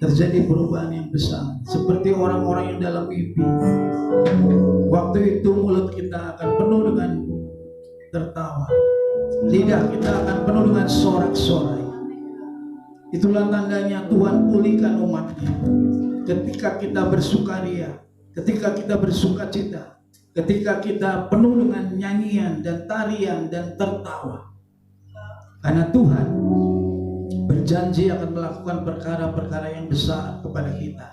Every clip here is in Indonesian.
terjadi perubahan yang besar, seperti orang-orang yang dalam mimpi. Waktu itu mulut kita akan penuh dengan tertawa, lidah kita akan penuh dengan sorak-sorai. Itulah tandanya Tuhan pulihkan umatnya. Ketika kita bersukaria, ketika kita bersukacita, ketika kita penuh dengan nyanyian dan tarian dan tertawa. Karena Tuhan berjanji akan melakukan perkara-perkara yang besar kepada kita.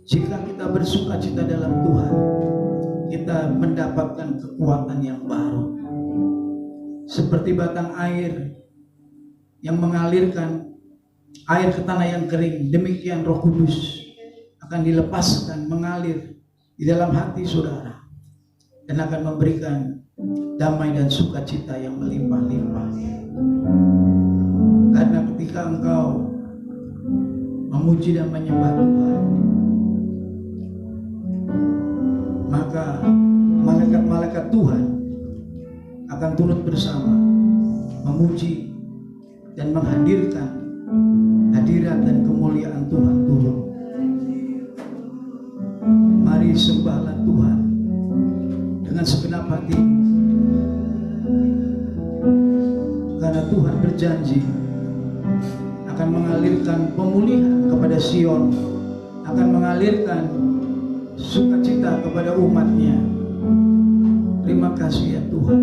Jika kita bersukacita dalam Tuhan, kita mendapatkan kekuatan yang baru. Seperti batang air yang mengalirkan air ke tanah yang kering, demikian Roh Kudus akan dilepaskan mengalir di dalam hati saudara dan akan memberikan damai dan sukacita yang melimpah-limpah. Karena ketika engkau memuji dan menyembah Tuhan, maka malaikat-malaikat Tuhan akan turut bersama memuji dan menghadirkan hadirat dan kemuliaan Tuhan turun. Mari sembahlah Tuhan dengan segenap hati, karena Tuhan berjanji akan mengalirkan pemulihan kepada Sion, akan mengalirkan sukacita kepada umatnya. Terima kasih ya Tuhan,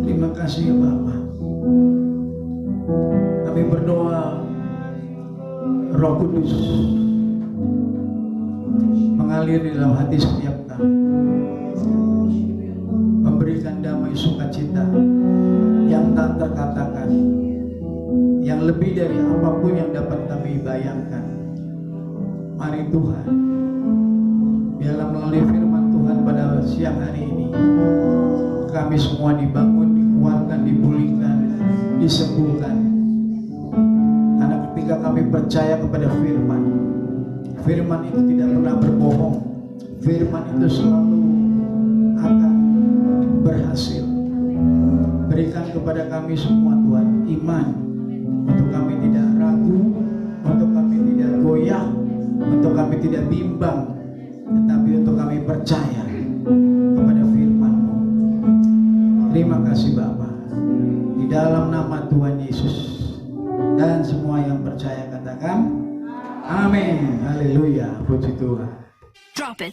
terima kasih ya Bapa. Kami berdoa Roh Kudus mengalir di dalam hati setiap kami, memberikan damai sukacita yang tak terkatakan, yang lebih dari apapun yang dapat kami bayangkan. Mari Tuhan, biarlah melalui firman Tuhan pada siang hari ini, kami semua dibangun, dikuatkan, dipulihkan, disembuhkan. Karena ketika kami percaya kepada firman, firman itu tidak pernah berbohong, firman itu selalu akan berhasil. Berikan kepada kami semua Tuhan iman, untuk kami tidak ragu, untuk kami tidak goyah, untuk kami tidak bimbang, tetapi untuk kami percaya kepada firman-Mu. Terima kasih Bapa, di dalam nama Tuhan Yesus. Dan semua yang percaya katakan amin. Haleluya, puji Tuhan. Drop it.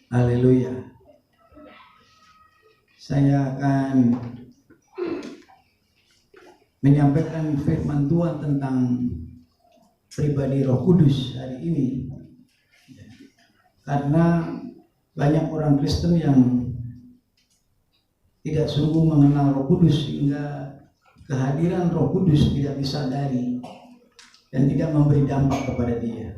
Haleluya. Saya akan menyampaikan firman Tuhan tentang pribadi Roh Kudus hari ini. Karena banyak orang Kristen yang tidak sungguh mengenal Roh Kudus, sehingga kehadiran Roh Kudus tidak disadari dan tidak memberi dampak kepada dia.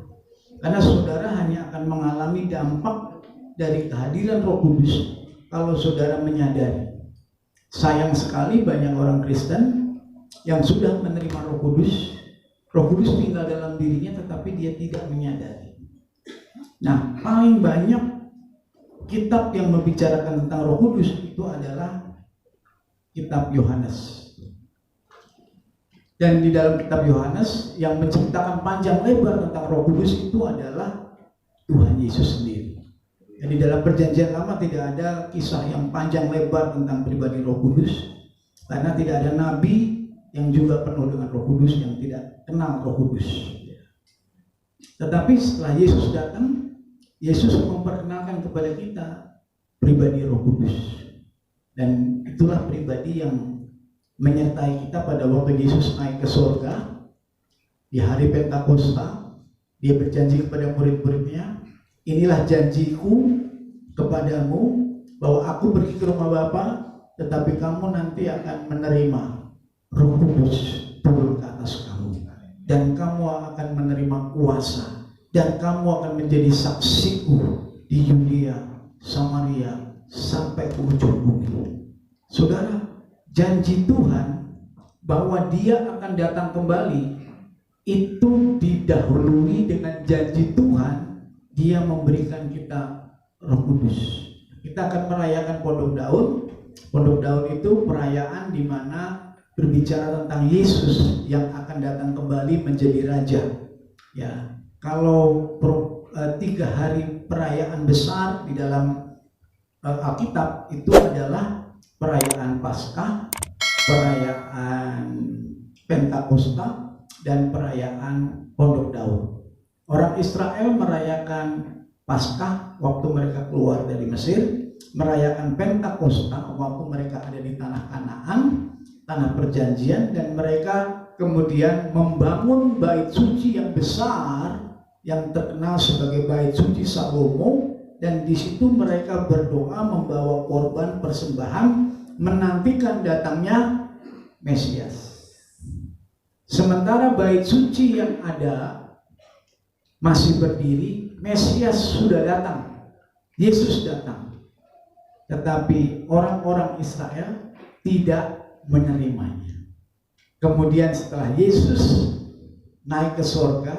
Karena saudara hanya akan mengalami dampak dari kehadiran Roh Kudus kalau saudara menyadari. Sayang sekali banyak orang Kristen yang sudah menerima Roh Kudus tinggal dalam dirinya tetapi dia tidak menyadari. Nah, paling banyak kitab yang membicarakan tentang Roh Kudus itu adalah kitab Yohanes. Dan di dalam kitab Yohanes yang menceritakan panjang lebar tentang Roh Kudus itu adalah Tuhan Yesus sendiri. Jadi dalam Perjanjian Lama tidak ada kisah yang panjang lebar tentang pribadi Roh Kudus, karena tidak ada nabi yang juga penuh dengan Roh Kudus yang tidak kenal Roh Kudus. Tetapi setelah Yesus datang, Yesus memperkenalkan kepada kita pribadi Roh Kudus. Dan itulah pribadi yang menyertai kita pada waktu Yesus naik ke surga di hari Pentakosta. Dia berjanji kepada murid-muridnya, inilah janjiku kepadamu, bahwa aku pergi ke rumah Bapa, tetapi kamu nanti akan menerima Roh Kudus turun ke atas kamu, dan kamu akan menerima kuasa, dan kamu akan menjadi saksiku di Yudea, Samaria, sampai ke ujung bumi. Saudara, janji Tuhan bahwa Dia akan datang kembali itu didahului dengan janji Tuhan Dia memberikan kita Roh Kudus. Kita akan merayakan Pondok Daun. Pondok Daun itu perayaan di mana berbicara tentang Yesus yang akan datang kembali menjadi raja. Ya, kalau 3 hari perayaan besar di dalam Alkitab itu adalah perayaan Paskah, perayaan Pentakosta, dan perayaan Pondok Daun. Orang Israel merayakan Paskah waktu mereka keluar dari Mesir, merayakan Pentakosta waktu mereka ada di tanah Kanaan, tanah perjanjian, dan mereka kemudian membangun bait suci yang besar yang terkenal sebagai bait suci Salomo, dan di situ mereka berdoa membawa korban persembahan menantikan datangnya Mesias. Sementara bait suci yang ada masih berdiri, Mesias sudah datang, Yesus datang. Tetapi orang-orang Israel tidak menerimanya. Kemudian setelah Yesus naik ke surga,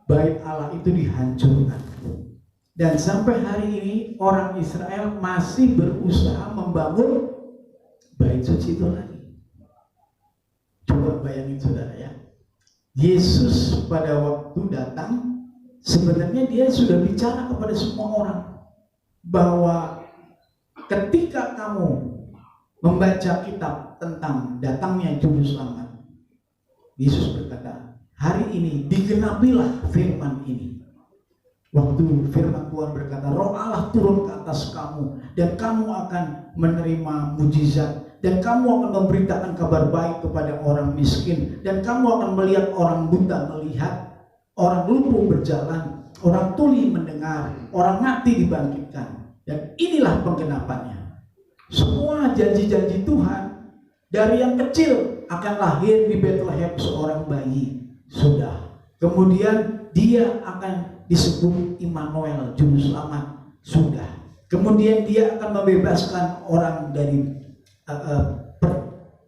bait Allah itu dihancurkan. Dan sampai hari ini orang Israel masih berusaha membangun bait suci itu lagi. Coba bayangin saudara ya. Yesus pada waktu datang, sebenarnya dia sudah bicara kepada semua orang bahwa ketika kamu membaca kitab tentang datangnya Juru Selamat, Yesus berkata, hari ini digenapilah firman ini. Waktu firman Tuhan berkata, Roh Allah turun ke atas kamu, dan kamu akan menerima mujizat, dan kamu akan memberitakan kabar baik kepada orang miskin, dan kamu akan melihat orang buta melihat, orang lumpuh berjalan, orang tuli mendengar, orang mati dibangkitkan. Dan inilah penggenapannya. Semua janji-janji Tuhan, dari yang kecil akan lahir di Bethlehem seorang bayi, sudah. Kemudian dia akan disebut Immanuel, Juru Selamat, sudah. Kemudian dia akan membebaskan orang dari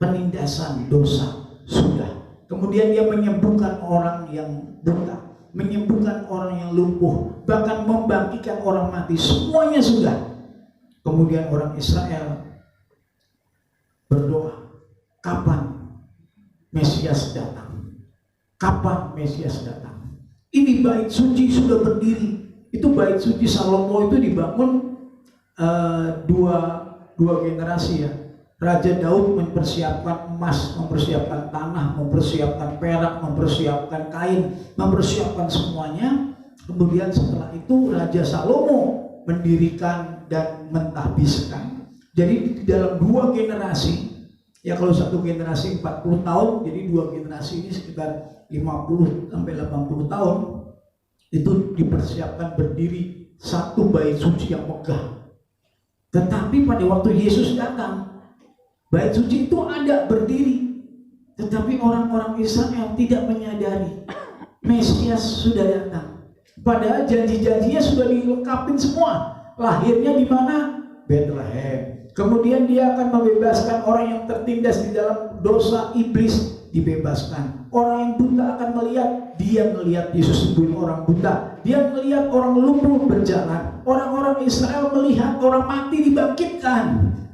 penindasan dosa, sudah. Kemudian dia menyembuhkan orang yang buta, menyembuhkan orang yang lumpuh, bahkan membangkitkan orang mati, semuanya sudah. Kemudian orang Israel berdoa, kapan Mesias datang? Kapan Mesias datang? Ini bait suci sudah berdiri. Itu bait suci Salomo itu dibangun dua generasi ya. Raja Daud mempersiapkan emas, mempersiapkan tanah, mempersiapkan perak, mempersiapkan kain, mempersiapkan semuanya. Kemudian setelah itu Raja Salomo mendirikan dan mentahbiskan. Jadi di dalam 2 generasi, ya kalau satu generasi 40 tahun, jadi 2 generasi ini sekitar 50 sampai 80 tahun itu dipersiapkan berdiri satu bait suci yang megah. Tetapi pada waktu Yesus datang, bait suci itu ada berdiri, tetapi orang-orang Israel tidak menyadari Mesias sudah datang. Padahal janji-janjinya sudah dilengkapin semua. Lahirnya di mana? Bethlehem. Kemudian dia akan membebaskan orang yang tertindas di dalam dosa iblis, dibebaskan. Orang yang buta akan melihat, dia melihat Yesus sembuhin orang buta. Dia melihat orang lumpuh berjalan. Orang-orang Israel melihat orang mati dibangkitkan.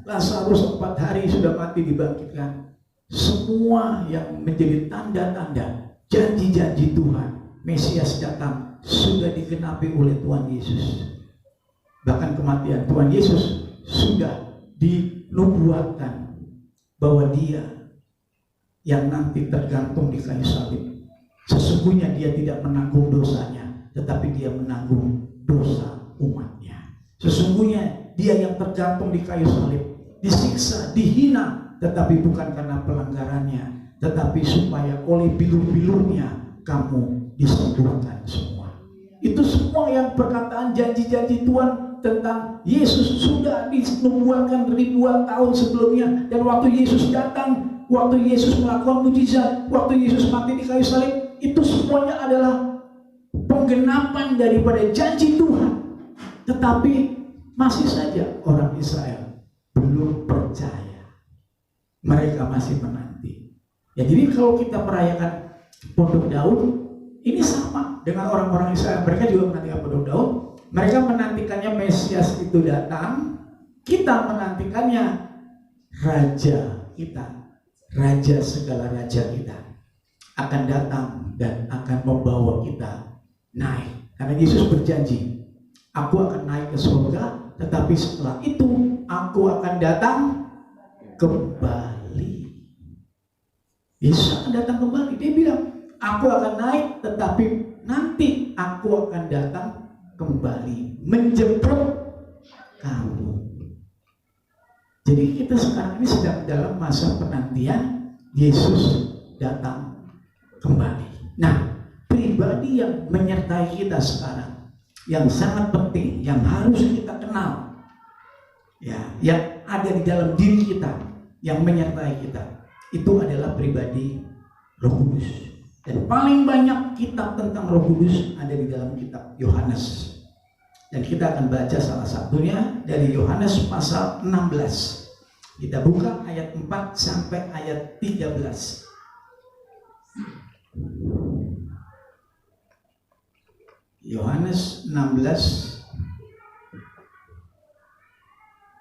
Lazarus 4 hari sudah mati dibangkitkan. Semua yang menjadi tanda-tanda janji-janji Tuhan, Mesias datang, sudah digenapi oleh Tuhan Yesus. Bahkan kematian Tuhan Yesus sudah dinubuatkan bahwa dia yang nanti tergantung di kayu salib, sesungguhnya dia tidak menanggung dosanya, tetapi dia menanggung dosa umatnya. Sesungguhnya dia yang tergantung di kayu salib, disiksa, dihina, tetapi bukan karena pelanggarannya, tetapi supaya oleh bilur-bilurnya kamu disembuhkan semua. Itu semua yang perkataan janji-janji Tuhan tentang Yesus sudah dinubuatkan ribuan tahun sebelumnya. Dan waktu Yesus datang, waktu Yesus melakukan mujizat, waktu Yesus mati di kayu salib, itu semuanya adalah penggenapan daripada janji Tuhan. Tetapi masih saja orang Israel belum percaya. Mereka masih menanti. Ya, jadi kalau kita merayakan Pondok Daun, ini sama dengan orang-orang Israel. Mereka juga menantikan Pondok Daun. Mereka menantikannya Mesias itu datang, kita menantikannya, Raja kita, Raja segala raja kita akan datang dan akan membawa kita naik. Karena Yesus berjanji, aku akan naik ke surga, tetapi setelah itu aku akan datang kembali. Yesus akan datang kembali. Dia bilang, aku akan naik, tetapi nanti aku akan datang kembali menjemput kamu. Jadi kita sekarang ini sedang dalam masa penantian Yesus datang kembali. Nah, pribadi yang menyertai kita sekarang, yang sangat penting, yang harus kita kenal, ya, yang ada di dalam diri kita, yang menyertai kita, itu adalah pribadi Roh Kudus. Dan paling banyak kitab tentang Roh Kudus ada di dalam kitab Yohanes. Dan kita akan baca salah satunya dari Yohanes pasal 16. Kita buka ayat 4 sampai ayat 13. Yohanes 16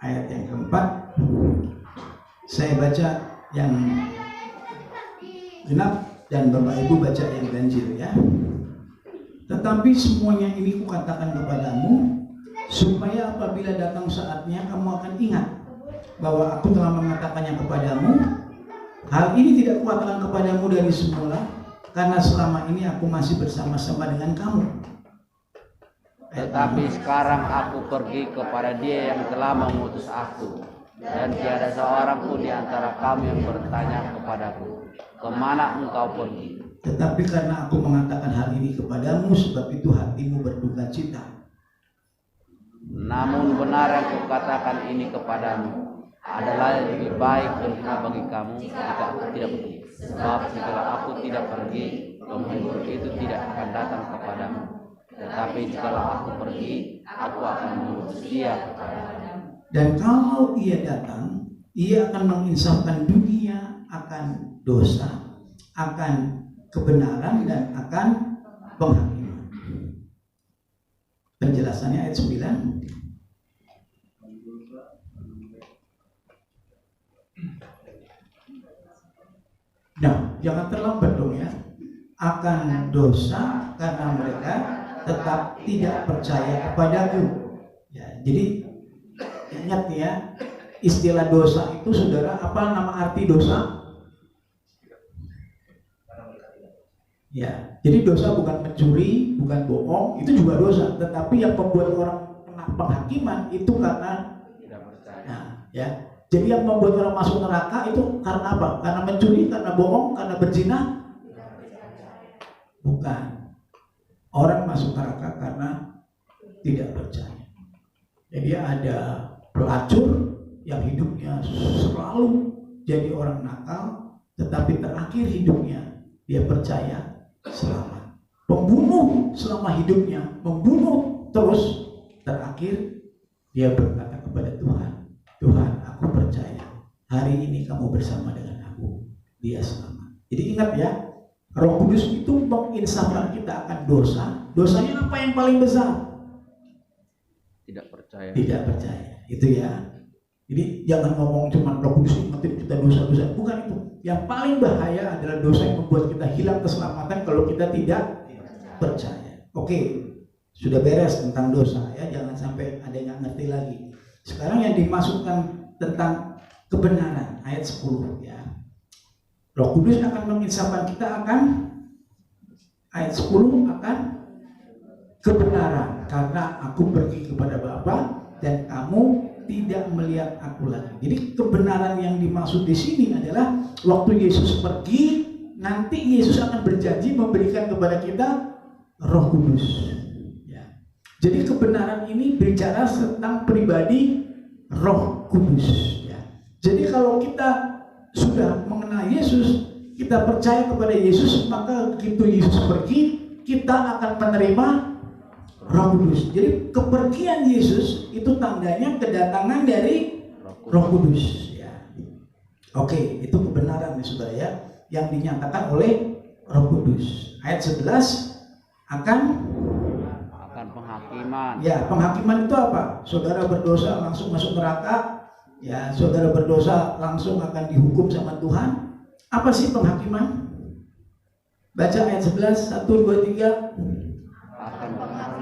ayat yang keempat. Saya baca yang genap dan Bapak Ibu baca yang ganjil ya. Tetapi semuanya ini kukatakan kepadamu, supaya apabila datang saatnya kamu akan ingat bahwa aku telah mengatakannya kepadamu. Hal ini tidak kukatakan kepadamu dari semula, karena selama ini aku masih bersama-sama dengan kamu. Tetapi sekarang aku pergi kepada Dia yang telah mengutus aku, dan tiada seorang pun di antara kamu yang bertanya kepadaku, kemana engkau pergi? Tetapi karena aku mengatakan hal ini kepadamu, sebab itu hatimu berduka cita. Namun benar yang kukatakan ini kepadamu, adalah lebih baik berguna bagi kamu jika aku tidak pergi. Sebab jika aku tidak pergi, penghibur itu tidak akan datang kepadamu. Tetapi jikalau aku pergi, aku akan mengutus Dia kepadamu. Dan kalau Ia datang, Ia akan menginsafkan dunia akan dosa, akan kebenaran, dan akan penghakiman. Penjelasannya ayat 9. Nah, jangan terlambat dong ya. Akan dosa karena mereka tetap tidak percaya kepadaku. Ya, jadi ingat ya, istilah dosa itu saudara, apa nama arti dosa? Ya, jadi dosa bukan mencuri, bukan bohong, itu juga dosa. Tetapi yang membuat orang kena penghakiman itu karena Tidak percaya. nah, ya. Jadi yang membuat orang masuk neraka itu karena apa? Karena mencuri, karena bohong, karena berzina? Bukan. Orang masuk neraka karena tidak percaya. Jadi ada pelacur yang hidupnya selalu jadi orang nakal, tetapi terakhir hidupnya dia percaya selamat. Pembunuh selama hidupnya membunuh terus, terakhir dia berkata kepada Tuhan, Tuhan, aku percaya hari ini kamu bersama dengan aku, dia selamat. Jadi ingat ya, Roh Kudus itu menginsafkan kita akan dosa. Dosanya apa yang paling besar? Tidak percaya. Tidak percaya. Itu ya. Jadi jangan ngomong cuma Roh Kudus ingetin kita dosa-dosa. Bukan itu. Yang paling bahaya adalah dosa yang membuat kita hilang keselamatan kalau kita tidak percaya. Oke, sudah beres tentang dosa ya. Jangan sampai ada yang nggak ngerti lagi. Sekarang yang dimasukkan tentang kebenaran ayat 10 ya. Roh Kudus akan menginsafkan kita akan ayat 10 akan kebenaran, karena aku pergi kepada Bapa dan kamu tidak melihat aku lagi. Jadi kebenaran yang dimaksud di sini adalah waktu Yesus pergi, nanti Yesus akan berjanji memberikan kepada kita Roh Kudus. Ya. Jadi kebenaran ini bicara tentang pribadi Roh Kudus. Ya. Jadi kalau kita sudah mengenal Yesus, kita percaya kepada Yesus, maka begitu Yesus pergi, kita akan menerima Roh Kudus. Jadi kepergian Yesus itu tandanya kedatangan dari Roh Kudus. Ya. Oke, itu kebenaran ya saudara ya, yang dinyatakan oleh Roh Kudus. Ayat 11 akan Penghakiman. Ya, penghakiman itu apa? Saudara berdosa langsung masuk neraka. Ya, saudara berdosa langsung akan dihukum sama Tuhan. Apa sih penghakiman? Baca ayat 11, 1, 2, 3.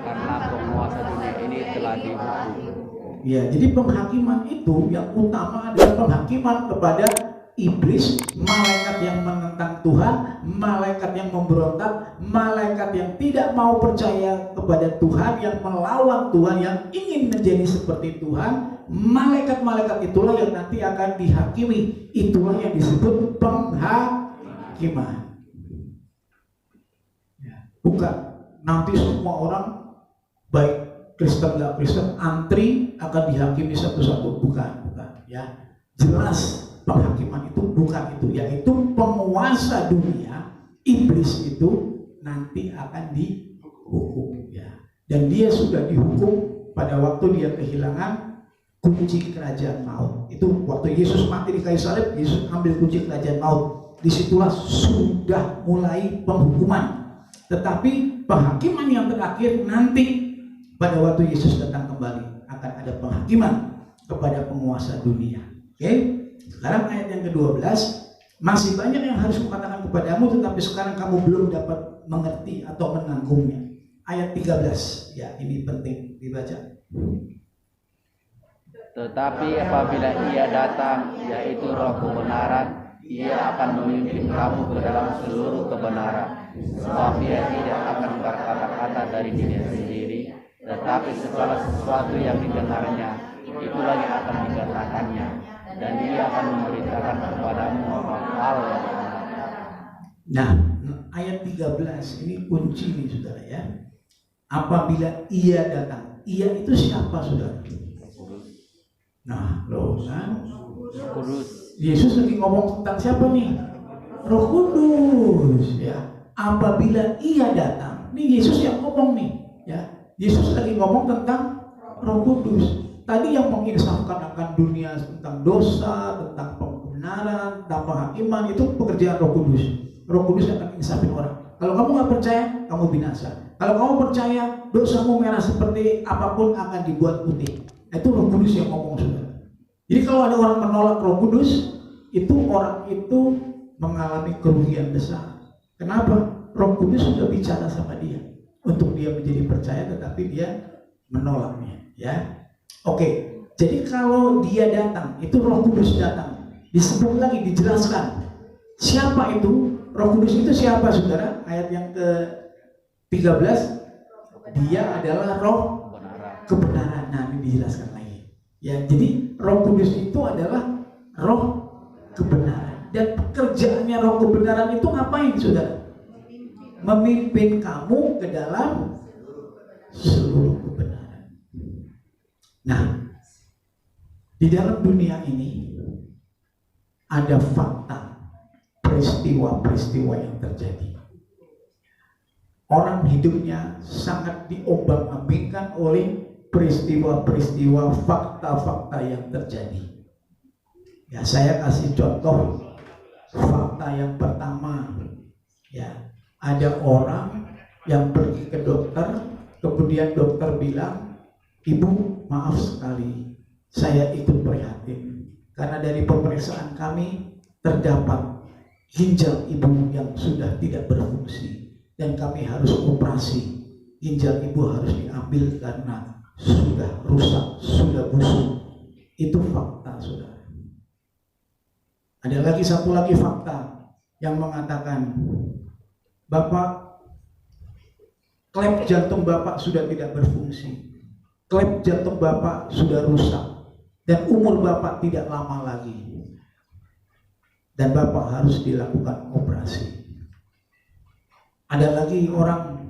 Karena penguasa dunia ini telah dihukum. Ya, jadi penghakiman itu yang utama adalah penghakiman kepada iblis, malaikat yang menentang Tuhan, malaikat yang memberontak, malaikat yang tidak mau percaya kepada Tuhan, yang melawan Tuhan, yang ingin menjadi seperti Tuhan. Malaikat-malaikat itulah yang nanti akan dihakimi. Itulah yang disebut penghakiman. Bukan nanti semua orang baik Kristen nggak Kristen antri akan dihakimi satu-satu, bukan ya. Jelas penghakiman itu bukan itu, yaitu penguasa dunia, iblis itu nanti akan dihukum ya. Dan dia sudah dihukum pada waktu dia kehilangan kunci kerajaan maut. Itu waktu Yesus mati di kayu salib, Yesus ambil kunci kerajaan maut. Disitulah sudah mulai penghukuman. Tetapi penghakiman yang terakhir nanti pada waktu Yesus datang kembali akan ada penghakiman kepada penguasa dunia. Oke? Sekarang ayat yang ke-12, masih banyak yang harus kukatakan kepadamu, tetapi sekarang kamu belum dapat mengerti atau menanggungnya. Ayat 13, ya ini penting dibaca. Tetapi apabila ia datang, yaitu Roh kebenaran, ia akan memimpin kamu ke dalam seluruh kebenaran. Sebab ia tidak akan berkata-kata dari dirinya sendiri, tetapi segala sesuatu yang didengarnya, itulah yang akan dikatakannya, dan dia akan memberitakan kepadamu hal yang benar. Nah, ayat 13 ini kunci nih saudara ya. Apabila ia datang, ia itu siapa saudara? Nah, loh kan? Kudus. Yesus lagi ngomong tentang siapa nih? Roh Kudus ya. Apabila ia datang, ini Yesus yang ngomong nih ya. Yesus lagi ngomong tentang Roh Kudus. Tadi yang menginsafkan akan dunia tentang dosa, tentang pembenaran, tentang penghakiman, itu pekerjaan Roh Kudus. Roh Kudus akan insafin orang. Kalau kamu nggak percaya, kamu binasa. Kalau kamu percaya, dosamu merah seperti apapun akan dibuat putih. Itu Roh Kudus yang ngomong saudara. Jadi kalau ada orang menolak Roh Kudus, itu orang itu mengalami kerugian besar. Kenapa? Roh Kudus sudah bicara sama dia untuk dia menjadi percaya, tetapi dia menolaknya ya. Oke, jadi kalau dia datang, itu Roh Kudus datang. Disebut lagi, dijelaskan. Siapa itu? Roh Kudus itu siapa saudara? Ayat yang ke-13, dia adalah Roh kebenaran. Nah, ini dijelaskan lagi. Ya, jadi Roh Kudus itu adalah Roh kebenaran. Dan pekerjaannya Roh kebenaran itu ngapain saudara? Memimpin kamu ke dalam seluruh kebenaran. Nah, di dalam dunia ini ada fakta, peristiwa-peristiwa yang terjadi. Orang hidupnya sangat diombang-ambingkan oleh peristiwa-peristiwa, fakta-fakta yang terjadi. Ya, saya kasih contoh fakta yang pertama. Ya, ada orang yang pergi ke dokter, kemudian dokter bilang, "Ibu, maaf sekali, saya ikut prihatin karena dari pemeriksaan kami terdapat ginjal ibu yang sudah tidak berfungsi dan kami harus operasi. Ginjal ibu harus diambil karena sudah rusak, sudah busuk." Itu fakta saudara. Ada lagi satu lagi fakta yang mengatakan, "Bapak, klep jantung Bapak sudah tidak berfungsi. Klep jantung Bapak sudah rusak dan umur Bapak tidak lama lagi. Dan Bapak harus dilakukan operasi." Ada lagi orang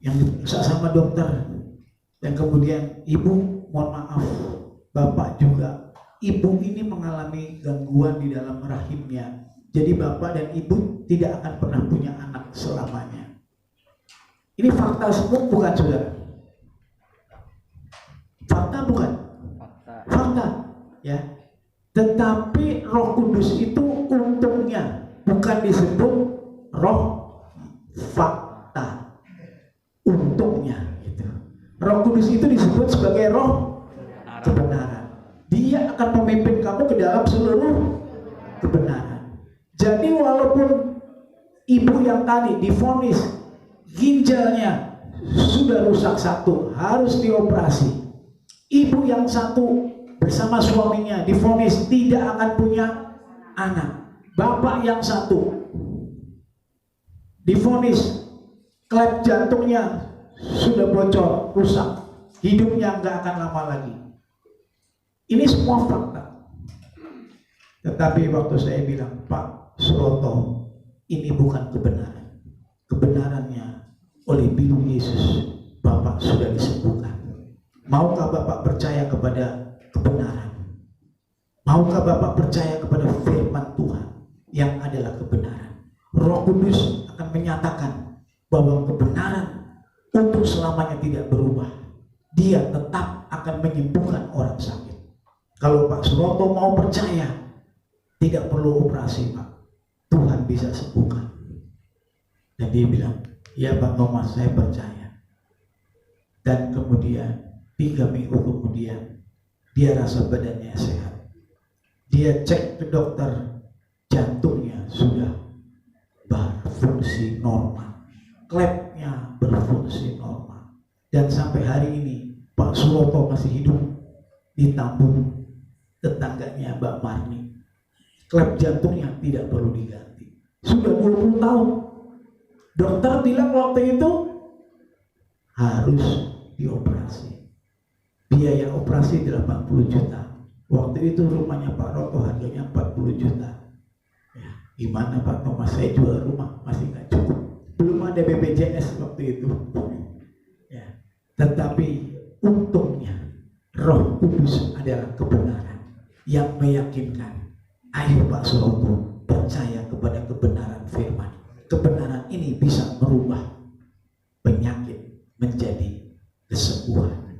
yang diperiksa sama dokter dan kemudian, "Ibu, mohon maaf, Bapak juga, ibu ini mengalami gangguan di dalam rahimnya. Jadi Bapak dan Ibu tidak akan pernah punya anak selamanya." Ini fakta semua bukan saudara? Fakta bukan? Fakta ya. Tetapi Roh Kudus itu untungnya bukan disebut roh fakta. Untungnya gitu. Kudus itu disebut sebagai roh kebenaran. Dia akan memimpin kamu ke dalam seluruh kebenaran. Jadi walaupun ibu yang tadi divonis ginjalnya sudah rusak satu, harus dioperasi. Ibu yang satu bersama suaminya divonis tidak akan punya anak. Bapak yang satu divonis klep jantungnya sudah bocor, rusak, hidupnya nggak akan lama lagi. Ini semua fakta. Tetapi waktu saya bilang, Pak Suroto, ini bukan kebenaran. Kebenarannya oleh bilu Yesus, Bapak sudah disembuhkan. Maukah Bapak percaya kepada kebenaran? Maukah Bapak percaya kepada firman Tuhan yang adalah kebenaran? Roh Kudus akan menyatakan bahwa kebenaran untuk selamanya tidak berubah. Dia tetap akan menyembuhkan orang sakit. Kalau Pak Suroto mau percaya, tidak perlu operasi, Pak. Tuhan bisa sembuhkan. Dan dia bilang, ya Pak Thomas, saya percaya. Dan kemudian 3 minggu kemudian dia rasa badannya sehat. Dia cek ke dokter, jantungnya sudah berfungsi normal, klepnya berfungsi normal. Dan sampai hari ini Pak Suroto masih hidup di Tambun, tetangganya Mbak Marni. Klep jantungnya tidak perlu diganti. Sudah 20 tahun. Dokter bilang waktu itu harus dioperasi. Biaya operasi 80 juta. Waktu itu rumahnya Pak Roto harganya 40 juta. Ya, gimana Pak Thomas, saya jual rumah masih nggak cukup. Belum ada BPJS waktu itu. Ya, tetapi untungnya Roh Kudus adalah kebenaran yang meyakinkan. Ayo Pak Suroto, percaya kepada kebenaran firman. Kebenaran ini bisa merubah penyakit menjadi kesembuhan.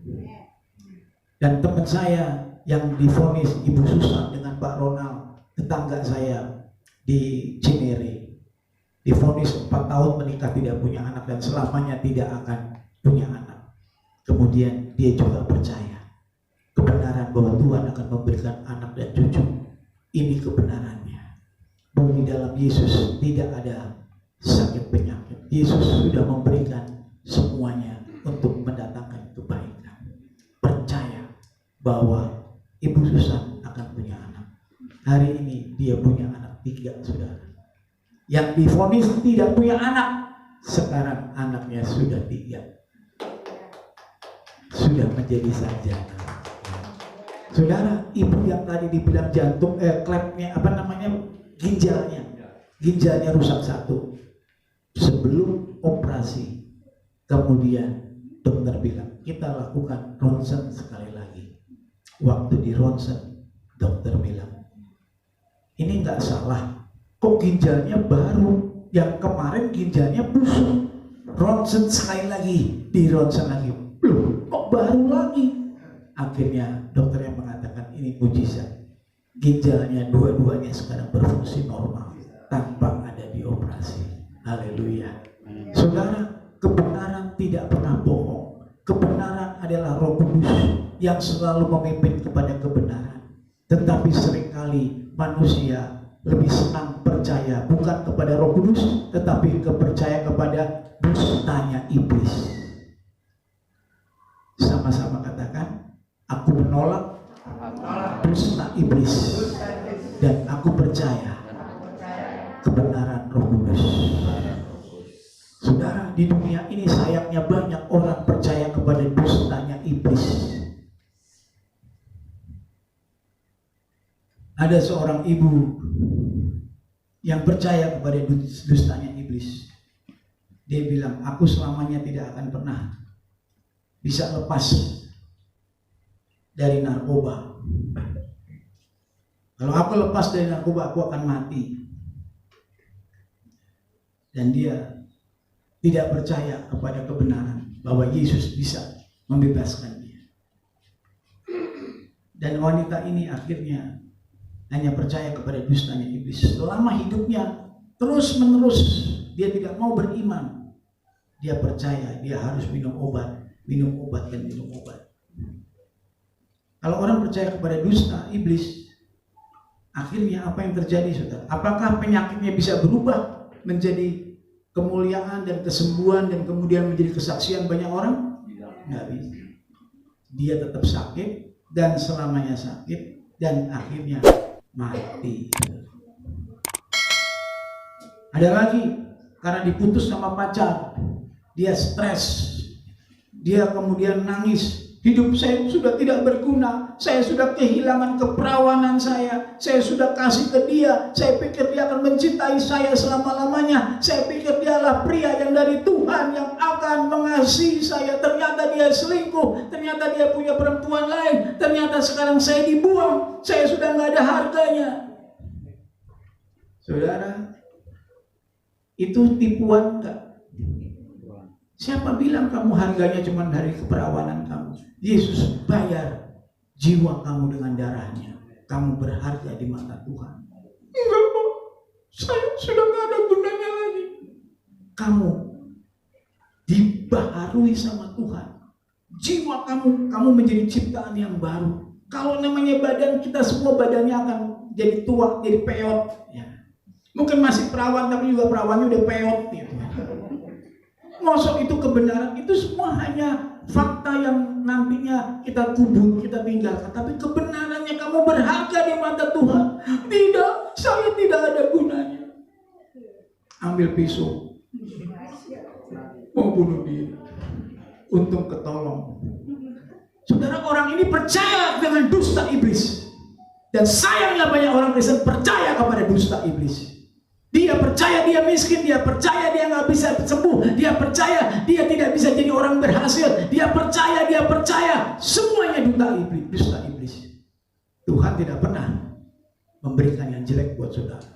Dan teman saya yang divonis Ibu Susan dengan Pak Ronald, tetangga saya di Cinere, divonis 4 tahun menikah tidak punya anak dan selamanya tidak akan punya anak. Kemudian dia juga percaya kebenaran bahwa Tuhan akan memberikan anak dan cucu. Ini kebenarannya, bahwa di dalam Yesus tidak ada sakit penyakit. Yesus sudah memberikan semuanya untuk mendatangkan kebaikan. Percaya bahwa Ibu Susan akan punya anak. Hari ini dia punya anak 3, saudara. Yang divonis tidak punya anak, sekarang anaknya sudah 3. Sudah menjadi sarjana. Saudara, ibu yang tadi dibilang jantung, klepnya, ginjalnya rusak 1. Sebelum operasi, kemudian dokter bilang, kita lakukan ronsen sekali lagi. Waktu di ronsen, dokter bilang, ini nggak salah, kok ginjalnya baru, yang kemarin ginjalnya busuk. Ronsen sekali lagi, di ronsen lagi, loh kok baru lagi? Akhirnya dokter yang mengatakan ini mujizat. Ginjalnya dua-duanya sekarang berfungsi normal tanpa ada dioperasi. Haleluya. Saudara, kebenaran tidak pernah bohong. Kebenaran adalah Roh Kudus yang selalu memimpin kepada kebenaran. Tetapi seringkali manusia lebih senang percaya bukan kepada Roh Kudus, tetapi percaya kepada dustanya iblis. Sama-sama katakan, aku menolak dusta iblis dan aku percaya kebenaran Roh Kudus. Saudara, di dunia ini sayangnya banyak orang percaya kepada dustanya iblis. Ada seorang ibu yang percaya kepada dustanya iblis. Dia bilang, aku selamanya tidak akan pernah bisa lepas dari narkoba. Kalau aku lepas dari narkoba, aku akan mati. Dan dia tidak percaya kepada kebenaran bahwa Yesus bisa membebaskan dia. Dan wanita ini akhirnya hanya percaya kepada dustanya iblis. Selama hidupnya terus menerus dia tidak mau beriman. Dia percaya dia harus minum obat minum obat dan minum obat. Kalau orang percaya kepada dusta iblis, akhirnya apa yang terjadi, saudara? Apakah penyakitnya bisa berubah menjadi kemuliaan dan kesembuhan dan kemudian menjadi kesaksian banyak orang? Nggak bisa. Dia tetap sakit dan selamanya sakit dan akhirnya mati. Ada lagi, karena diputus sama pacar, dia stres, dia kemudian nangis. Hidup saya sudah tidak berguna, saya sudah kehilangan keperawanan saya sudah kasih ke dia, saya pikir dia akan mencintai saya selama-lamanya, saya pikir dialah pria yang dari Tuhan yang akan mengasihi saya, ternyata dia selingkuh, ternyata dia punya perempuan lain, ternyata sekarang saya dibuang, saya sudah nggak ada harganya. Saudara, itu tipuan enggak? Siapa bilang kamu harganya cuma dari keperawanan kamu? Yesus bayar jiwa kamu dengan darahnya. Kamu berharga di mata Tuhan. Enggak, Pak. Saya sudah nggak ada gunanya lagi. Kamu dibaharui sama Tuhan. Jiwa kamu menjadi ciptaan yang baru. Kalau namanya badan, kita semua badannya akan jadi tua, jadi peot. Ya. Mungkin masih perawan, tapi juga perawannya udah peot. Gitu. Mosok itu kebenaran, itu semua hanya fakta yang nantinya kita kubur, kita tinggalkan. Tapi kebenarannya kamu berharga di mata Tuhan. Tidak, saya tidak ada gunanya. Ambil pisau, mau bunuh diri. Untung ketolong. Saudara, orang ini percaya dengan dusta iblis. Dan sayangnya banyak orang Kristen percaya kepada dusta iblis. Dia percaya dia miskin, dia percaya dia nggak bisa sembuh, dia percaya dia tidak bisa jadi orang berhasil, dia percaya semuanya dusta iblis. Tuhan tidak pernah memberikan yang jelek buat saudara.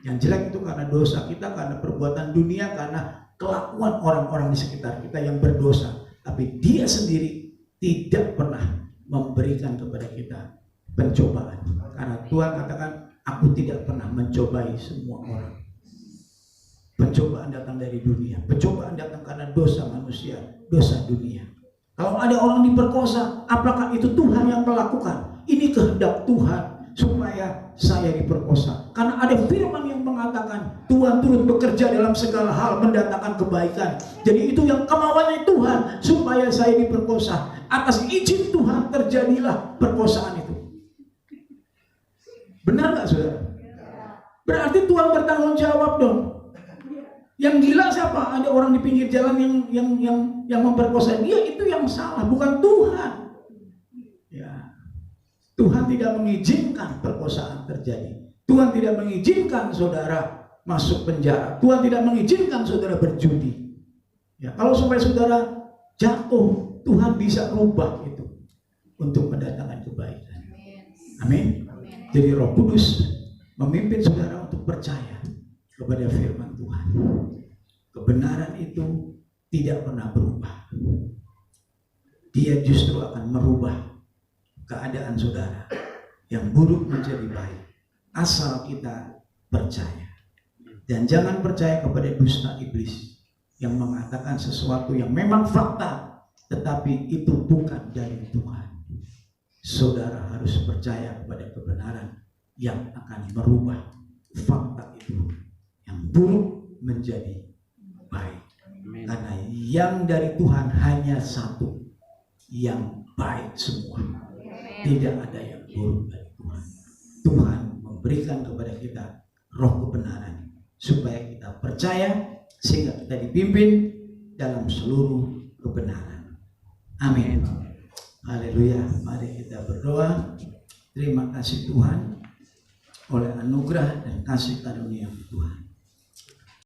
Yang jelek itu karena dosa kita, karena perbuatan dunia, karena kelakuan orang-orang di sekitar kita yang berdosa. Tapi dia sendiri tidak pernah memberikan kepada kita pencobaan. Karena Tuhan katakan, aku tidak pernah mencobai semua orang. Pencobaan datang dari dunia. Pencobaan datang karena dosa manusia, dosa dunia. Kalau ada orang diperkosa, apakah itu Tuhan yang melakukan? Ini kehendak Tuhan supaya saya diperkosa. Karena ada firman yang mengatakan Tuhan turut bekerja dalam segala hal mendatangkan kebaikan. Jadi itu yang kemauannya Tuhan supaya saya diperkosa. Atas izin Tuhan terjadilah perkosaan itu. Benar gak, saudara? Berarti Tuhan bertanggung jawab dong. Yang gila siapa? Ada orang di pinggir jalan yang memperkosa dia, itu yang salah, bukan Tuhan. Ya. Tuhan tidak mengizinkan perkosaan terjadi. Tuhan tidak mengizinkan saudara masuk penjara. Tuhan tidak mengizinkan saudara berjudi. Ya, kalau supaya saudara jatuh, Tuhan bisa rubah itu untuk mendatangkan kebaikan. Amin. Jadi Roh Kudus memimpin saudara untuk percaya kepada firman Tuhan. Kebenaran itu tidak pernah berubah. Dia justru akan merubah keadaan saudara yang buruk menjadi baik. Asal kita percaya. Dan jangan percaya kepada dusta iblis yang mengatakan sesuatu yang memang fakta, tetapi itu bukan dari Tuhan. Saudara harus percaya kepada kebenaran yang akan merubah fakta itu yang buruk menjadi baik. Amen. Karena yang dari Tuhan hanya satu, yang baik semua. Tidak ada yang buruk dari Tuhan. Tuhan memberikan kepada kita roh kebenaran supaya kita percaya sehingga kita dipimpin dalam seluruh kebenaran. Amin. Haleluya. Mari kita berdoa. Terima kasih Tuhan oleh anugerah dan kasih karunia